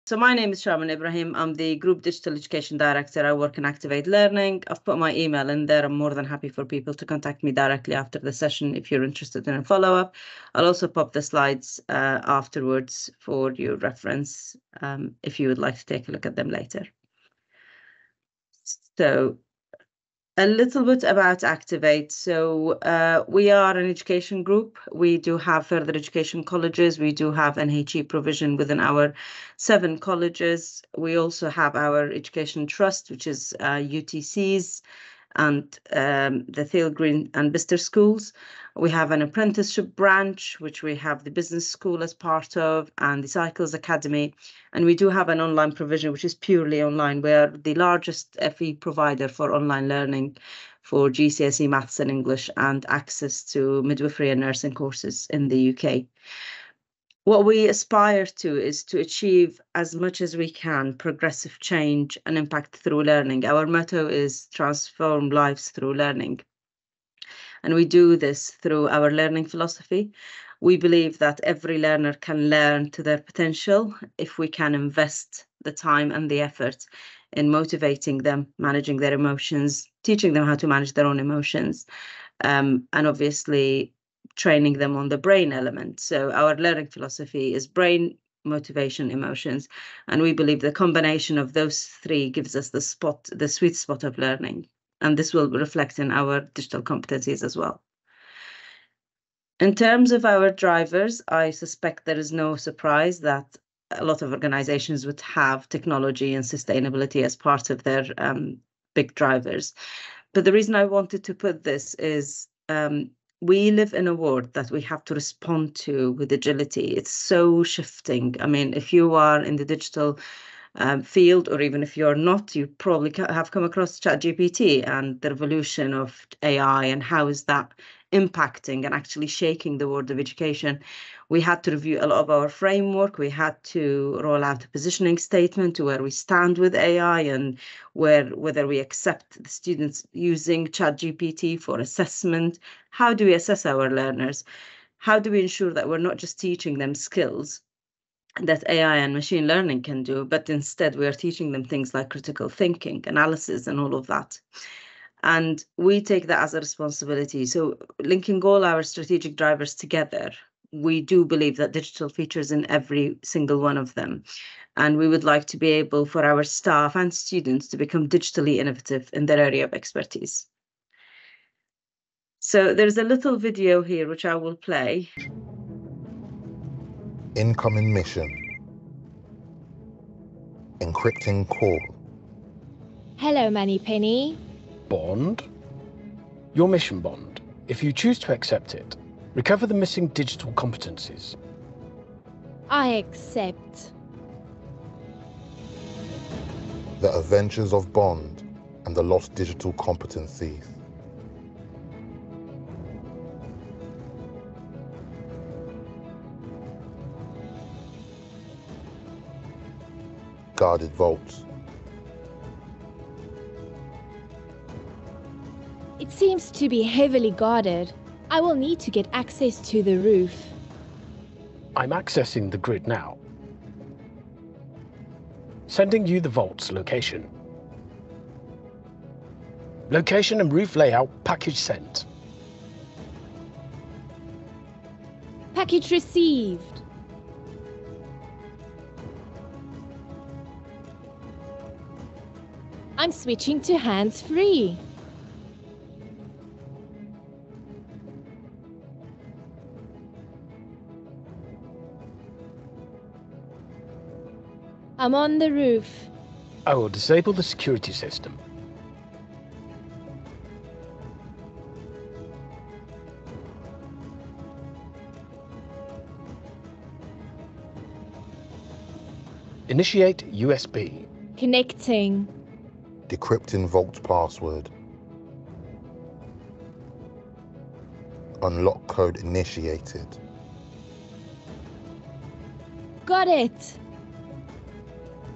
So my name is Sharmen Ibrahim. I'm the Group Digital Education Director. I work in Activate Learning. I've put my email in there. I'm more than happy for people to contact me directly after the session if you're interested in a follow-up. I'll also pop the slides afterwards for your reference if you would like to take a look at them later. So a little bit about Activate. So we are an education group. We do have further education colleges. We do have NHE provision within our 7 colleges. We also have our education trust, which is UTCs and the Thale Green and Bicester schools. We have an apprenticeship branch, which we have the business school as part of, and the Cycles Academy. And we do have an online provision, which is purely online. We're the largest FE provider for online learning for GCSE maths and English and access to midwifery and nursing courses in the UK. What we aspire to is to achieve as much as we can progressive change and impact through learning. Our motto is transform lives through learning. And we do this through our learning philosophy. We believe that every learner can learn to their potential if we can invest the time and the effort in motivating them, managing their emotions, teaching them how to manage their own emotions, and obviously training them on the brain element. So our learning philosophy is brain, motivation, emotions, and we believe the combination of those 3 gives us the sweet spot of learning. And this will reflect in our digital competencies as well. In terms of our drivers, I suspect there is no surprise that a lot of organizations would have technology and sustainability as part of their big drivers. But the reason I wanted to put this is we live in a world that we have to respond to with agility. It's so shifting. I mean, if you are in the digital field, or even if you're not, you probably have come across ChatGPT and the revolution of AI and how is that impacting and actually shaking the world of education. We had to review a lot of our framework. We had to roll out a positioning statement to where we stand with AI and whether we accept the students using ChatGPT for assessment. How do we assess our learners? How do we ensure that we're not just teaching them skills that AI and machine learning can do, but instead we are teaching them things like critical thinking, analysis, and all of that. And we take that as a responsibility. So linking all our strategic drivers together, we do believe that digital features in every single one of them. And we would like to be able for our staff and students to become digitally innovative in their area of expertise. So there's a little video here, which I will play. Incoming mission. Encrypting call. Hello, Moneypenny. Bond? Your mission bond. If you choose to accept it, recover the missing digital competencies. I accept. The Adventures of Bond and the Lost Digital Competencies. Guarded vaults. It seems to be heavily guarded. I will need to get access to the roof. I'm accessing the grid now. Sending you the vault's location. Location and roof layout package sent. Package received. I'm switching to hands-free. I'm on the roof. I will disable the security system. Initiate USB. Connecting. Decrypting vault password. Unlock code initiated. Got it.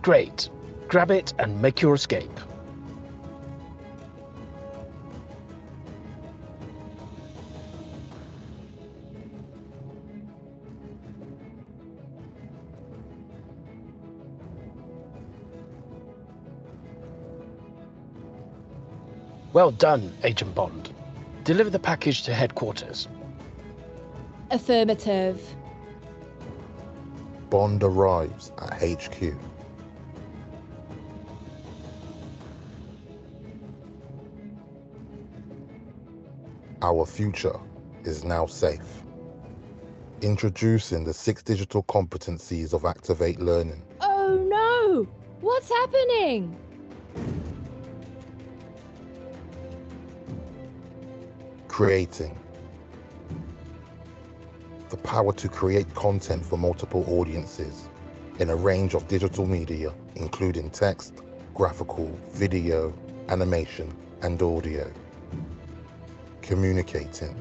Great. Grab it and make your escape. Well done, Agent Bond. Deliver the package to headquarters. Affirmative. Bond arrives at HQ. Our future is now safe. Introducing the 6 digital competencies of Activate Learning. Oh no! What's happening? Creating. The power to create content for multiple audiences in a range of digital media, including text, graphical, video, animation, and audio. Communicating.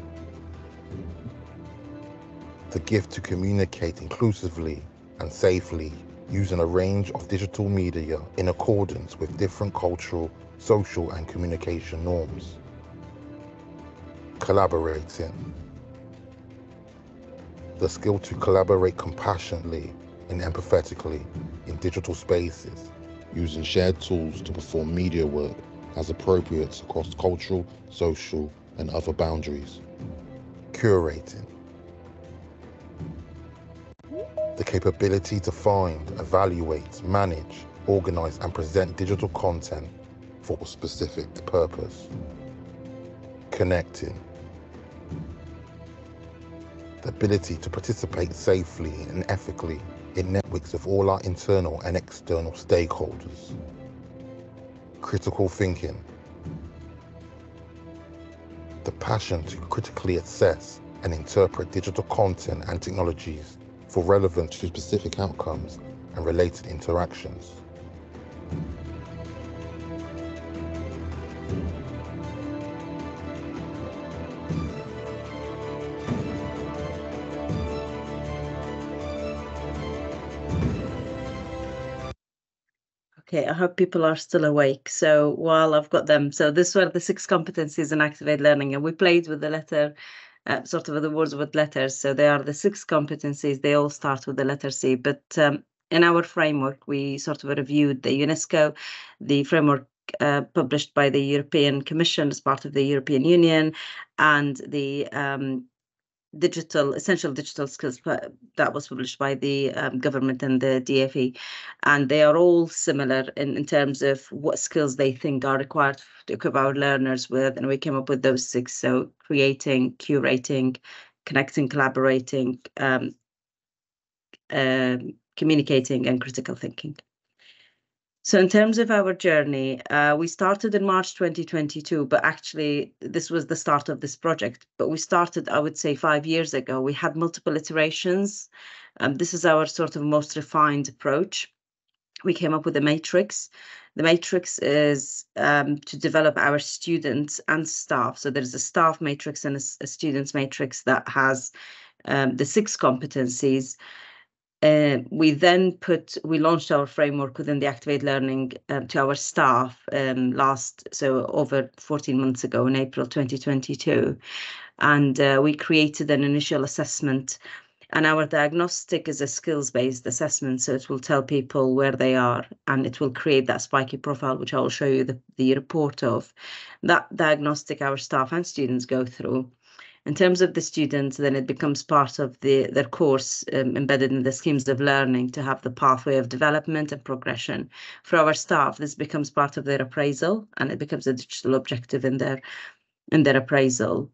The gift to communicate inclusively and safely using a range of digital media in accordance with different cultural, social, and communication norms. Collaborating. The skill to collaborate compassionately and empathetically in digital spaces, using shared tools to perform media work as appropriate across cultural, social, and other boundaries. Curating. The capability to find, evaluate, manage, organize, and present digital content for a specific purpose. Connecting. The ability to participate safely and ethically in networks of all our internal and external stakeholders. Critical thinking. The passion to critically assess and interpret digital content and technologies for relevance to specific outcomes and related interactions. Okay, I hope people are still awake. So while I've got them, so this were the 6 competencies in Activate Learning, and we played with the letter, sort of the words with letters. So they are the 6 competencies. They all start with the letter C. But in our framework, we sort of reviewed the UNESCO, the framework published by the European Commission as part of the European Union, and the essential digital skills that was published by the government and the DFE, and they are all similar in terms of what skills they think are required to equip our learners with, and we came up with those 6. So creating, curating, connecting, collaborating, communicating, and critical thinking. So in terms of our journey, we started in March 2022, but actually this was the start of this project. But we started, I would say, 5 years ago. We had multiple iterations. This is our sort of most refined approach. We came up with a matrix. The matrix is to develop our students and staff. So there's a staff matrix and a students matrix that has the 6 competencies. We launched our framework within the Activate Learning to our staff over 14 months ago in April 2022. And we created an initial assessment, and our diagnostic is a skills-based assessment. So it will tell people where they are, and it will create that spiky profile, which I will show you the report of. That diagnostic our staff and students go through. In terms of the students, then it becomes part of their course embedded in the schemes of learning to have the pathway of development and progression. For our staff, this becomes part of their appraisal, and it becomes a digital objective in their appraisal.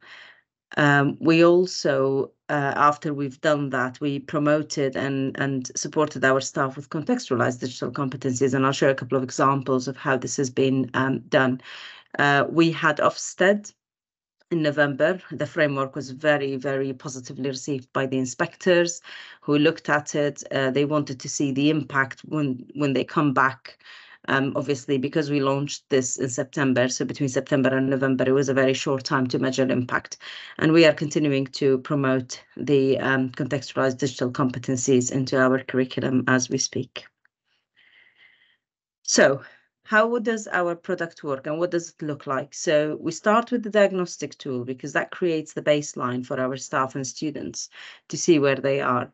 We also, after we've done that, we promoted and supported our staff with contextualized digital competencies, and I'll show a couple of examples of how this has been done. We had Ofsted in November. The framework was very, very positively received by the inspectors who looked at it. They wanted to see the impact when they come back. Obviously, because we launched this in September, so between September and November, it was a very short time to measure impact. And we are continuing to promote the contextualized digital competencies into our curriculum as we speak. So, how does our product work and what does it look like? So we start with the diagnostic tool because that creates the baseline for our staff and students to see where they are.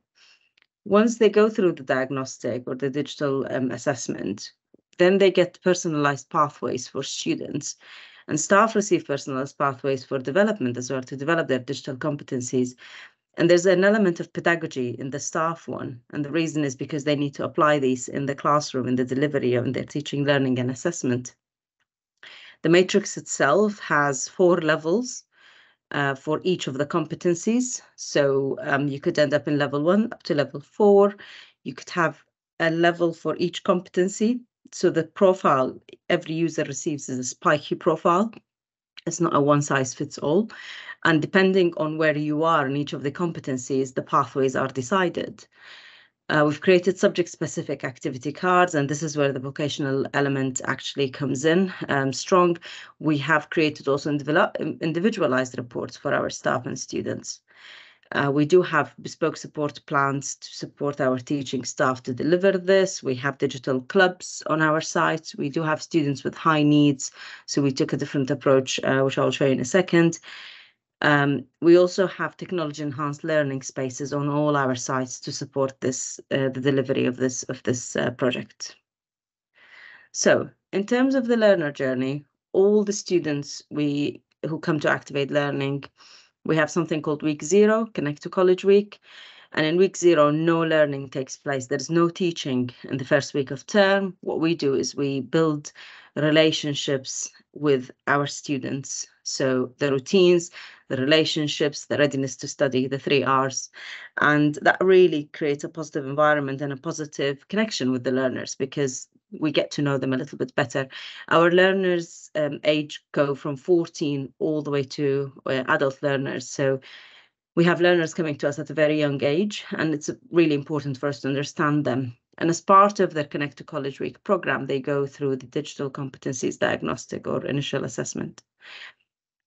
Once they go through the diagnostic or the digital assessment, then they get personalized pathways for students. And staff receive personalized pathways for development as well, to develop their digital competencies. And there's an element of pedagogy in the staff one. And the reason is because they need to apply these in the classroom, in the delivery of their teaching, learning, and assessment. The matrix itself has 4 levels for each of the competencies. So you could end up in level 1 up to level 4. You could have a level for each competency. So the profile every user receives is a spiky profile. It's not a one-size-fits-all. And depending on where you are in each of the competencies, the pathways are decided. We've created subject-specific activity cards, and this is where the vocational element actually comes in strong. We have created also individualized reports for our staff and students. We do have bespoke support plans to support our teaching staff to deliver this. We have digital clubs on our site. We do have students with high needs, so we took a different approach, which I'll show you in a second. We also have technology-enhanced learning spaces on all our sites to support this, the delivery of this project. So, in terms of the learner journey, all the students who come to Activate Learning, we have something called Week 0, Connect to College Week. And in Week 0, no learning takes place. There's no teaching in the first week of term. What we do is we build relationships with our students. So the routines, the relationships, the readiness to study, the 3 R's. And that really creates a positive environment and a positive connection with the learners, because we get to know them a little bit better. Our learners age go from 14 all the way to adult learners. So we have learners coming to us at a very young age, and it's really important for us to understand them. And as part of their Connect to College Week program, they go through the digital competencies diagnostic or initial assessment.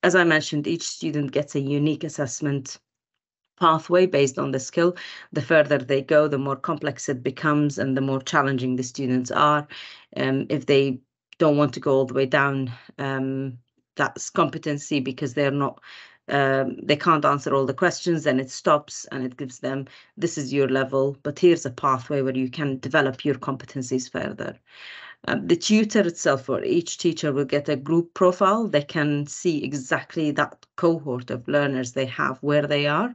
As I mentioned, each student gets a unique assessment pathway based on the skill. The further they go, the more complex it becomes and the more challenging the students are. If they don't want to go all the way down that competency because they're not, they can't answer all the questions, then it stops and it gives them, this is your level, but here's a pathway where you can develop your competencies further. The tutor itself, or each teacher, will get a group profile. They can see exactly that cohort of learners they have, where they are.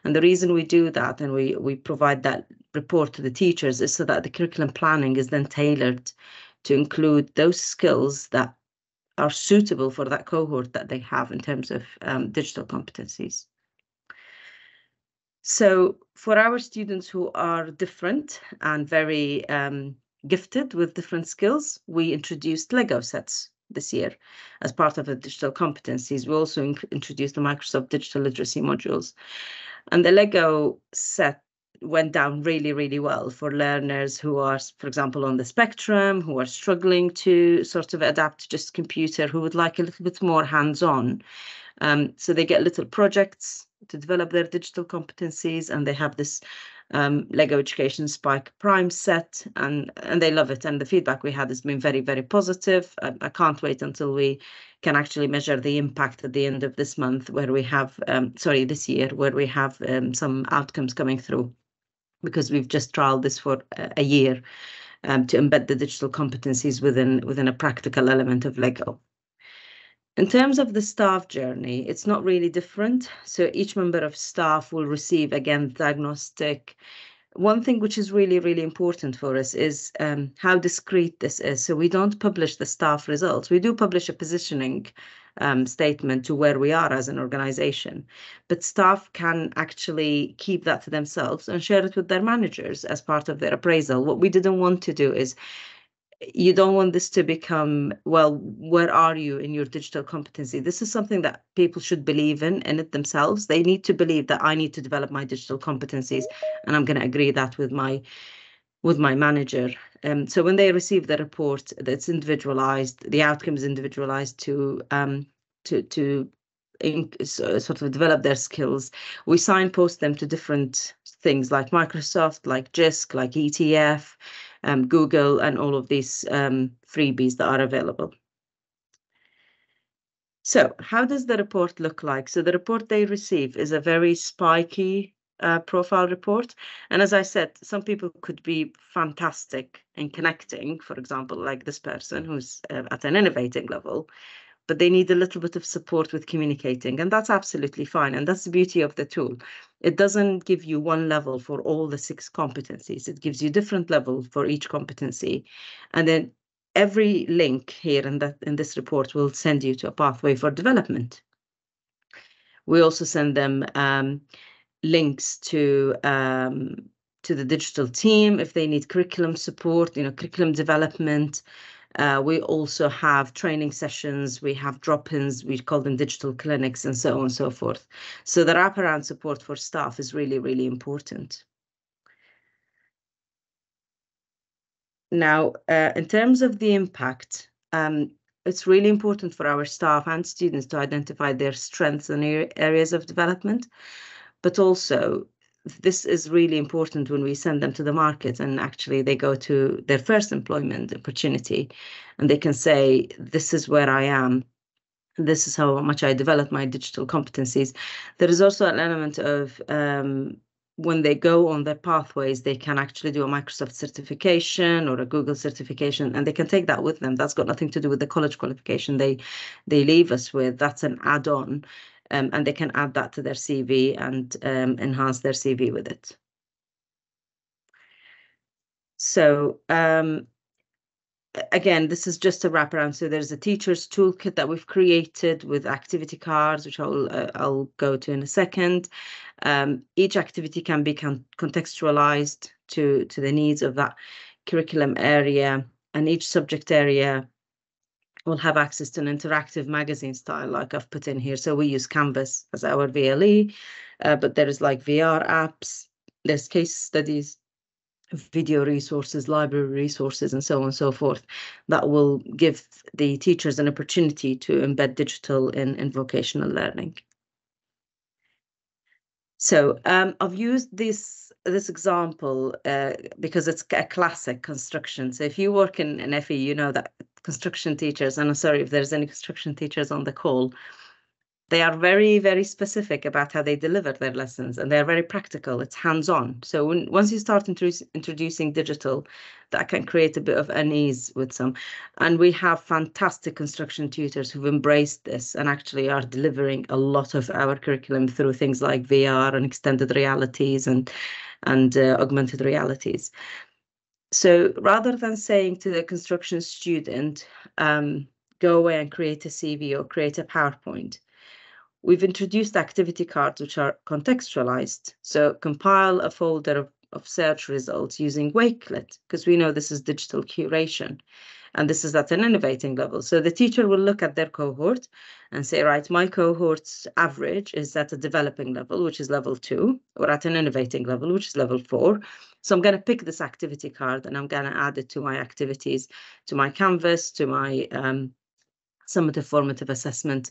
And the reason we do that and we provide that report to the teachers is so that the curriculum planning is then tailored to include those skills that are suitable for that cohort that they have in terms of digital competencies. So for our students who are different and very gifted with different skills, we introduced Lego sets this year as part of the digital competencies. We also introduced the Microsoft Digital Literacy modules. And the Lego set went down really, really well for learners who are, for example, on the spectrum, who are struggling to sort of adapt to just computer, who would like a little bit more hands-on. So they get little projects to develop their digital competencies, and they have this Lego Education Spike Prime set, and they love it. And the feedback we had has been very, very positive. I can't wait until we can actually measure the impact at the end of this month, where we have, this year, where we have some outcomes coming through, because we've just trialed this for a year to embed the digital competencies within a practical element of Lego. In terms of the staff journey, it's not really different. So each member of staff will receive, again, diagnostic. One thing which is really, really important for us is how discreet this is. So we don't publish the staff results. We do publish a positioning statement to where we are as an organization, but staff can actually keep that to themselves and share it with their managers as part of their appraisal. What we didn't want to do is, you don't want this to become, well, where are you in your digital competency? This is something that people should believe in it themselves. They need to believe that I need to develop my digital competencies, and I'm going to agree that with my manager. So when they receive the report, that's individualized, the outcome is individualized to sort of develop their skills. We signpost them to different things like Microsoft, like JISC, like ETF, Google, and all of these freebies that are available. So how does the report look like? So the report they receive is a very spiky profile report. And as I said, some people could be fantastic in connecting, for example, like this person who's at an innovating level. but they need a little bit of support with communicating, and that's absolutely fine. And that's the beauty of the tool. It doesn't give you one level for all the 6 competencies. It gives you different levels for each competency. And then every link here in this report will send you to a pathway for development. We also send them links to the digital team if they need curriculum support, curriculum development. We also have training sessions, we have drop-ins, we call them digital clinics, and so on and so forth. So the wraparound support for staff is really, really important. Now, in terms of the impact, it's really important for our staff and students to identify their strengths and areas of development, but also this is really important when we send them to the market and actually they go to their first employment opportunity and they can say, this is where I am. This is how much I developed my digital competencies. There is also an element of when they go on their pathways, they can actually do a Microsoft certification or a Google certification, and they can take that with them. That's got nothing to do with the college qualification they leave us with. That's an add-on. And they can add that to their CV and enhance their CV with it. So again, this is just a wraparound. So there's a teacher's toolkit that we've created with activity cards, which I'll go to in a second. Each activity can be contextualized to the needs of that curriculum area, and each subject area will have access to an interactive magazine style like I've put in here. So we use Canvas as our VLE, but there is like VR apps, there's case studies, video resources, library resources, and so on and so forth that will give the teachers an opportunity to embed digital in vocational learning. So I've used this example because it's a classic construction. So if you work in FE, you know that construction teachers, and I'm sorry if there's any construction teachers on the call, they are very, very specific about how they deliver their lessons, and they're very practical. It's hands-on. So once you start introducing digital, that can create a bit of unease with some. And we have fantastic construction tutors who've embraced this and actually are delivering a lot of our curriculum through things like VR and extended realities and augmented realities. So rather than saying to the construction student, go away and create a CV or create a PowerPoint, we've introduced activity cards which are contextualized. So compile a folder of search results using Wakelet, because we know this is digital curation, and this is at an innovating level. So the teacher will look at their cohort and say, right, my cohort's average is at a developing level, which is level 2, or at an innovating level, which is level 4. So I'm going to pick this activity card and I'm going to add it to my activities, to my Canvas, to my summative formative assessment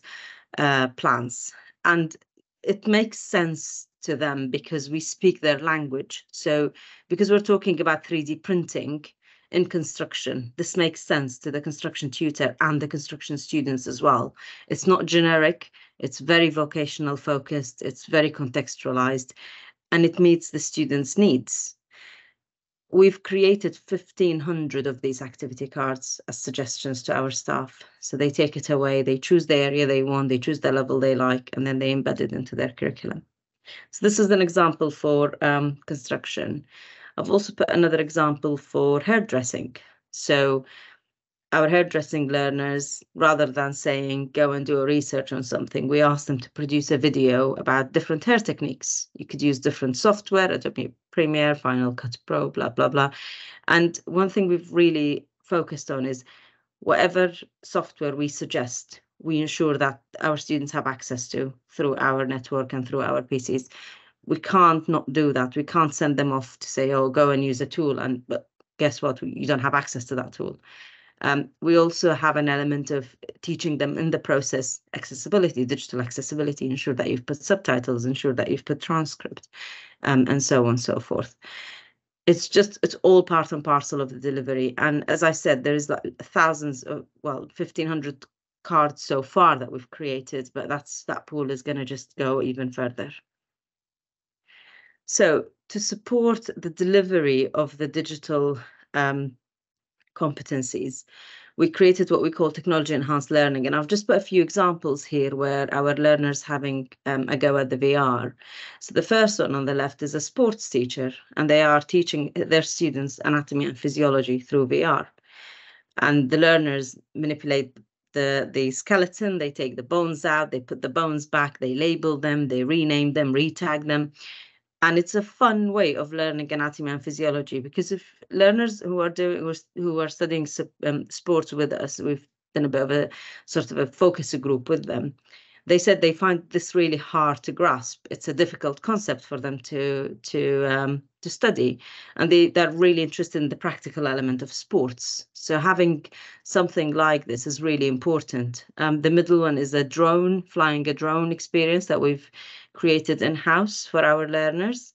plans. And it makes sense to them because we speak their language. So because we're talking about 3D printing in construction, this makes sense to the construction tutor and the construction students as well. It's not generic, it's very vocational focused, it's very contextualized, and it meets the students' needs. We've created 1,500 of these activity cards as suggestions to our staff. So they take it away, they choose the area they want, they choose the level they like, and then they embed it into their curriculum. So this is an example for construction. I've also put another example for hairdressing. So our hairdressing learners, rather than saying, go and do a research on something, we asked them to produce a video about different hair techniques. You could use different software, Adobe Premiere, Final Cut Pro, blah, blah, blah. And one thing we've really focused on is whatever software we suggest, we ensure that our students have access to through our network and through our PCs. We can't not do that. We can't send them off to say, oh, go and use a tool. But guess what? You don't have access to that tool. We also have an element of teaching them in the process accessibility, digital accessibility, ensure that you've put subtitles, ensure that you've put transcript, and so on and so forth. It's all part and parcel of the delivery. And as I said, there is like thousands of, 1,500 cards so far that we've created, but that pool is going to just go even further. So to support the delivery of the digital competencies, we created what we call technology enhanced learning. And I've just put a few examples here where our learners having a go at the VR. So the first one on the left is a sports teacher, and they are teaching their students anatomy and physiology through VR. And the learners manipulate the skeleton, they take the bones out, they put the bones back, they label them, they rename them, retag them. And it's a fun way of learning anatomy and physiology, because if learners who are studying sports with us, we've done a bit of a sort of a focus group with them. They said they find this really hard to grasp. It's a difficult concept for them to study, and they're really interested in the practical element of sports. So having something like this is really important. The middle one is flying a drone experience that we've created in-house for our learners.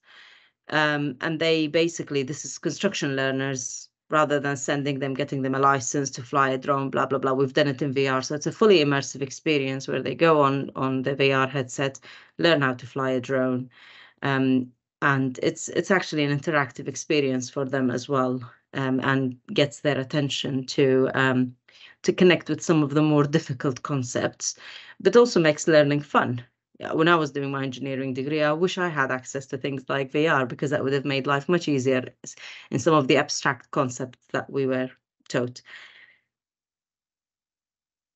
And they basically, this is construction learners, rather than getting them a license to fly a drone, blah, blah, blah. We've done it in VR. So it's a fully immersive experience where they go on the VR headset, learn how to fly a drone. And it's actually an interactive experience for them as well, and gets their attention to connect with some of the more difficult concepts, but also makes learning fun. When I was doing my engineering degree, I wish I had access to things like VR, because that would have made life much easier in some of the abstract concepts that we were taught.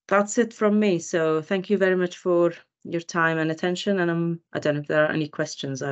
That's it from me. So thank you very much for your time and attention. And I don't know if there are any questions.